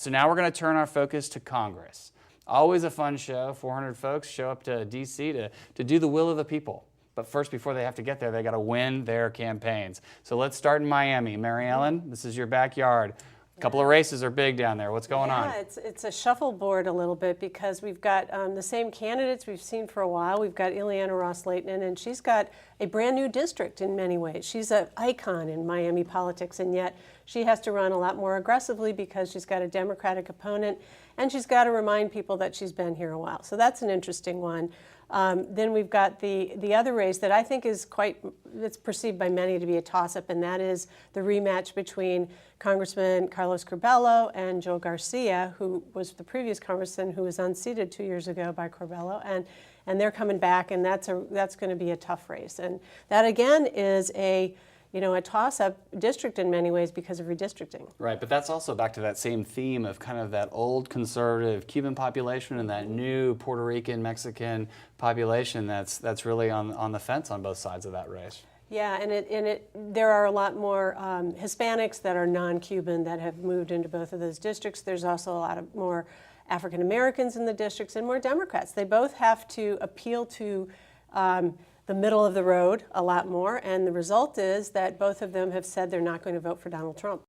So now we're going to turn our focus to Congress. Always a fun show. 400 folks show up to D.C. to do the will of the people. But first, before they have to get there, they got to win their campaigns. So let's start in Miami. Mary Ellen, this is your backyard. A couple of races are big down there. What's going on? Yeah, it's a shuffleboard a little bit because we've got the same candidates we've seen for a while. We've got Ileana Ros-Lehtinen, and she's got a brand new district in many ways. She's an icon in Miami politics, and yet she has to run a lot more aggressively because she's got a Democratic opponent, and she's got to remind people that she's been here a while. So that's an interesting one. Then we've got the other race that I think is it's perceived by many to be a toss-up, and that is the rematch between Congressman Carlos Curbelo and Joe Garcia, who was the previous congressman who was unseated 2 years ago by Curbelo, and they're coming back, and that's going to be a tough race. And that again is a toss-up district in many ways because of redistricting. Right, but that's also back to that same theme of kind of that old conservative Cuban population and that new Puerto Rican, Mexican population that's really on the fence on both sides of that race. Yeah, and there are a lot more Hispanics that are non-Cuban that have moved into both of those districts. There's also a lot of more African Americans in the districts and more Democrats. They both have to appeal to the middle of the road a lot more, and the result is that both of them have said they're not going to vote for Donald Trump.